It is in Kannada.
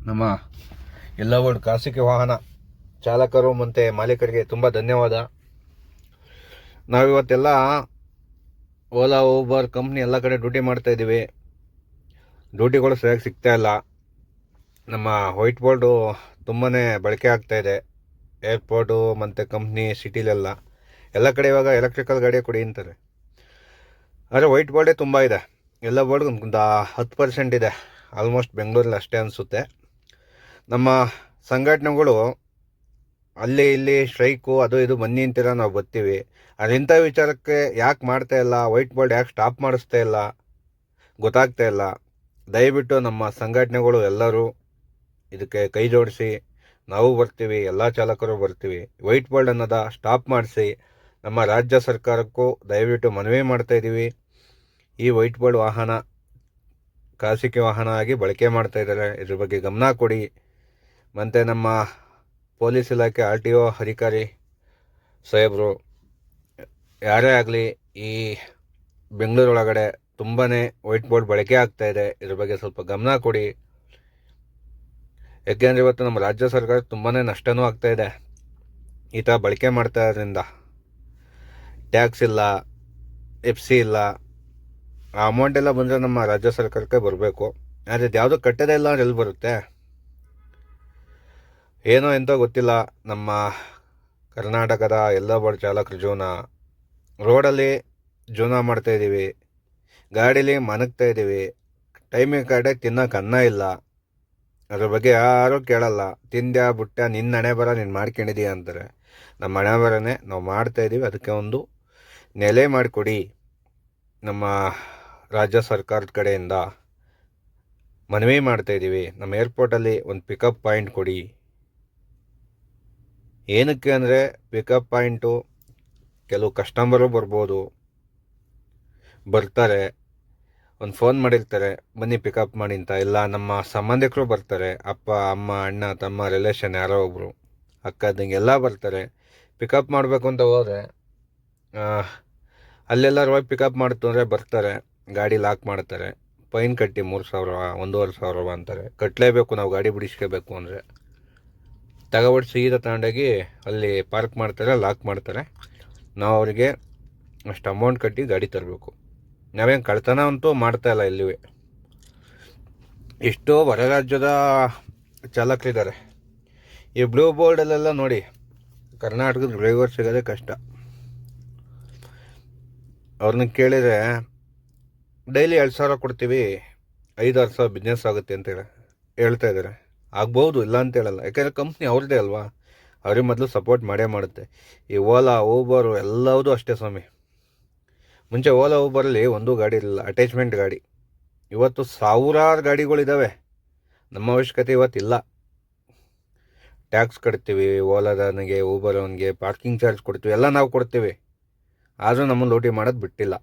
ನಮ್ಮ ಎಲ್ಲ ಖಾಸಗಿ ವಾಹನ ಚಾಲಕರು ಮತ್ತು ಮಾಲೀಕರಿಗೆ ತುಂಬ ಧನ್ಯವಾದ. ನಾವಿವತ್ತೆಲ್ಲ ಓಲಾ ಊಬರ್ ಕಂಪ್ನಿ ಎಲ್ಲ ಕಡೆ ಡ್ಯೂಟಿ ಮಾಡ್ತಾಯಿದ್ದೀವಿ. ಡ್ಯೂಟಿಗಳು ಸರಿಯಾಗಿ ಸಿಗ್ತಾಯಿಲ್ಲ. ನಮ್ಮ ವೈಟ್ ಬೋರ್ಡು ತುಂಬಾ ಬಳಕೆ ಆಗ್ತಾಯಿದೆ. ಏರ್ಪೋರ್ಟು ಮತ್ತು ಕಂಪ್ನಿ ಸಿಟಿಲೆಲ್ಲ ಕಡೆ ಇವಾಗ ಎಲೆಕ್ಟ್ರಿಕಲ್ ಗಾಡಿ ಕೊಡಿ ಅಂತಾರೆ. ಆದರೆ ವೈಟ್ ಬೋರ್ಡೇ ತುಂಬ ಇದೆ. ಎಲ್ಲ ಬೋರ್ಡ್ ಒಂದು 10% ಇದೆ. ಆಲ್ಮೋಸ್ಟ್ ಬೆಂಗಳೂರಲ್ಲಿ ಅಷ್ಟೇ ಅನಿಸುತ್ತೆ. ನಮ್ಮ ಸಂಘಟನೆಗಳು ಅಲ್ಲಿ ಇಲ್ಲಿ ಸ್ಟ್ರೈಕು ಅದು ಇದು ಬನ್ನಿ ಅಂತೀರ, ನಾವು ಬರ್ತೀವಿ. ಅದರಿಂದ ವಿಚಾರಕ್ಕೆ ಯಾಕೆ ಮಾಡ್ತಾ ಇಲ್ಲ, ವೈಟ್ ಬೋರ್ಡ್ ಯಾಕೆ ಸ್ಟಾಪ್ ಮಾಡಿಸ್ತಾ ಇಲ್ಲ ಗೊತ್ತಾಗ್ತಾ ಇಲ್ಲ. ದಯವಿಟ್ಟು ನಮ್ಮ ಸಂಘಟನೆಗಳು ಎಲ್ಲರೂ ಇದಕ್ಕೆ ಕೈ ಜೋಡಿಸಿ ನಾವು ಬರ್ತೀವಿ, ಎಲ್ಲ ಚಾಲಕರು ಬರ್ತೀವಿ. ವೈಟ್ ಬೋರ್ಡ್ ಅನ್ನೋದ ಸ್ಟಾಪ್ ಮಾಡಿಸಿ. ನಮ್ಮ ರಾಜ್ಯ ಸರ್ಕಾರಕ್ಕೂ ದಯವಿಟ್ಟು ಮನವಿ ಮಾಡ್ತಾಯಿದ್ದೀವಿ. ಈ ವೈಟ್ ಬೋರ್ಡ್ ವಾಹನ ಖಾಸಗಿ ವಾಹನ ಆಗಿ ಬಳಕೆ ಮಾಡ್ತಾ ಇದ್ದಾರೆ. ಇದ್ರ ಬಗ್ಗೆ ಗಮನ ಕೊಡಿ. ಮತ್ತು ನಮ್ಮ ಪೊಲೀಸ್ ಇಲಾಖೆ RTO ಅಧಿಕಾರಿ ಸಾಹೇಬರು ಯಾರೇ ಆಗಲಿ, ಈ ಬೆಂಗಳೂರೊಳಗಡೆ ತುಂಬಾ ವೈಟ್ ಬೋರ್ಡ್ ಬಳಕೆ ಆಗ್ತಾಯಿದೆ. ಇದ್ರ ಬಗ್ಗೆ ಸ್ವಲ್ಪ ಗಮನ ಕೊಡಿ. ಯಾಕೆಂದರೆ ಇವತ್ತು ನಮ್ಮ ರಾಜ್ಯ ಸರ್ಕಾರ ತುಂಬಾ ನಷ್ಟವೂ ಆಗ್ತಾಯಿದೆ ಈ ಥರ ಬಳಕೆ ಮಾಡ್ತಾ ಇರೋದ್ರಿಂದ. ಟ್ಯಾಕ್ಸ್ ಇಲ್ಲ, FC ಇಲ್ಲ. ಆ ಅಮೌಂಟ್ ಎಲ್ಲ ಬಂದರೆ ನಮ್ಮ ರಾಜ್ಯ ಸರ್ಕಾರಕ್ಕೆ ಬರಬೇಕು. ಆದರೆ ಯಾವುದೂ ಕಟ್ಟೋದೇ ಇಲ್ಲ ಅಂದ್ರೆ ಎಲ್ಲಿ ಬರುತ್ತೆ? ಏನೋ ಎಂತ ಗೊತ್ತಿಲ್ಲ. ನಮ್ಮ ಕರ್ನಾಟಕದ ಎಲ್ಲ ಬಡ ಚಾಲಕರ ಜೀವನ, ರೋಡಲ್ಲಿ ಜೀವನ ಮಾಡ್ತಾಯಿದ್ದೀವಿ, ಗಾಡೀಲಿ ಮನಗ್ತಾ ಇದ್ದೀವಿ. ಟೈಮಿಗೆ ಕಡೆ ತಿನ್ನೋಕೆ ಅನ್ನ ಇಲ್ಲ. ಅದ್ರ ಬಗ್ಗೆ ಯಾರೂ ಕೇಳಲ್ಲ. ತಿಂದ್ಯಾ ಬಿಟ್ಟ, ನಿನ್ನ ಹಣೆ ಬರ ನೀನು ಮಾಡ್ಕೊಂಡಿದ್ದೀಯ ಅಂತಾರೆ. ನಮ್ಮ ಹಣೆ ಬರನೇ ನಾವು ಮಾಡ್ತಾಯಿದ್ದೀವಿ. ಅದಕ್ಕೆ ಒಂದು ನೆಲೆ ಮಾಡಿಕೊಡಿ. ನಮ್ಮ ರಾಜ್ಯ ಸರ್ಕಾರದ ಕಡೆಯಿಂದ ಮನವಿ ಮಾಡ್ತಾಯಿದ್ದೀವಿ. ನಮ್ಮ ಏರ್ಪೋರ್ಟಲ್ಲಿ ಒಂದು ಪಿಕಪ್ ಪಾಯಿಂಟ್ ಕೊಡಿ. ಏನಕ್ಕೆ ಅಂದರೆ ಪಿಕಪ್ ಪಾಯಿಂಟು ಕೆಲವು ಕಸ್ಟಮರು ಬರ್ತಾರೆ, ಒಂದು ಫೋನ್ ಮಾಡಿರ್ತಾರೆ, ಬನ್ನಿ ಪಿಕಪ್ ಮಾಡಿ ಅಂತ. ಇಲ್ಲ ನಮ್ಮ ಸಂಬಂಧಿಕರು ಬರ್ತಾರೆ, ಅಪ್ಪ ಅಮ್ಮ ಅಣ್ಣ ತಮ್ಮ ರಿಲೇಷನ್ ಯಾರೋ ಒಬ್ಬರು ಅಕ್ಕ ಎಲ್ಲ ಬರ್ತಾರೆ. ಪಿಕಪ್ ಮಾಡಬೇಕು ಅಂತ ಹೋದರೆ ಅಲ್ಲೆಲ್ಲರೂ ಹೋಗಿ ಪಿಕಪ್ ಮಾಡ್ತು ಅಂದರೆ ಬರ್ತಾರೆ, ಗಾಡಿ ಲಾಕ್ ಮಾಡ್ತಾರೆ, ಫೈನ್ ಕಟ್ಟಿ 3,000 1,500 ಅಂತಾರೆ. ಕಟ್ಟಲೇಬೇಕು ನಾವು ಗಾಡಿ ಬಿಡಿಸ್ಕೋಬೇಕು ಅಂದರೆ. ತಗೊಬಿಟ್ಟು ಸೀದಾ ತಗೊಂಡೋಗಿ ಅಲ್ಲಿ ಪಾರ್ಕ್ ಮಾಡ್ತಾರೆ, ಲಾಕ್ ಮಾಡ್ತಾರೆ. ನಾವು ಅವರಿಗೆ ಅಷ್ಟು ಅಮೌಂಟ್ ಕಟ್ಟಿ ಗಾಡಿ ತರಬೇಕು. ನಾವೇನು ಕಳ್ತನ ಅಂತೂ ಮಾಡ್ತಾಯಿಲ್ಲ ಇಲ್ಲಿವೆ. ಎಷ್ಟೋ ಹೊರ ರಾಜ್ಯದ ಚಾಲಕರಿದ್ದಾರೆ. ಈ ಬ್ಲೂ ಬೋರ್ಡಲ್ಲೆಲ್ಲ ನೋಡಿ, ಕರ್ನಾಟಕದ ಡ್ರೈವರ್ ಸಿಗೋದೇ ಕಷ್ಟ. ಅವ್ರನ್ನ ಕೇಳಿದರೆ ಡೈಲಿ 2,000 ಕೊಡ್ತೀವಿ, 5,000-6,000 ಬಿಸ್ನೆಸ್ ಆಗುತ್ತೆ ಅಂತ ಹೇಳ್ತಾ ಇದ್ದಾರೆ. ಆಗ್ಬೋದು, ಇಲ್ಲ ಅಂತ ಹೇಳಲ್ಲ. ಯಾಕೆಂದರೆ ಕಂಪ್ನಿ ಅವ್ರದ್ದೇ ಅಲ್ವಾ, ಅವ್ರಿಗೆ ಮೊದಲು ಸಪೋರ್ಟ್ ಮಾಡೇ ಮಾಡುತ್ತೆ. ಈ ಓಲಾ ಊಬರು ಎಲ್ಲವೂ ಅಷ್ಟೇ ಸ್ವಾಮಿ. ಮುಂಚೆ ಓಲಾ ಊಬರಲ್ಲಿ ಒಂದೂ ಗಾಡಿ ಇರಲಿಲ್ಲ, ಅಟ್ಯಾಚ್ಮೆಂಟ್ ಗಾಡಿ. ಇವತ್ತು ಸಾವಿರಾರು ಗಾಡಿಗಳಿದ್ದಾವೆ. ನಮ್ಮ ಅವಶ್ಯಕತೆ ಇವತ್ತಿಲ್ಲ. ಟ್ಯಾಕ್ಸ್ ಕಟ್ತೀವಿ, ಓಲಾದವನಿಗೆ ಊಬರ್ ಅವನಿಗೆ ಪಾರ್ಕಿಂಗ್ ಚಾರ್ಜ್ ಕೊಡ್ತೀವಿ, ಎಲ್ಲ ನಾವು ಕೊಡ್ತೀವಿ. ಆದರೂ ನಮ್ಮನ್ನು ಲೂಟಿ ಮಾಡೋದು ಬಿಟ್ಟಿಲ್ಲ.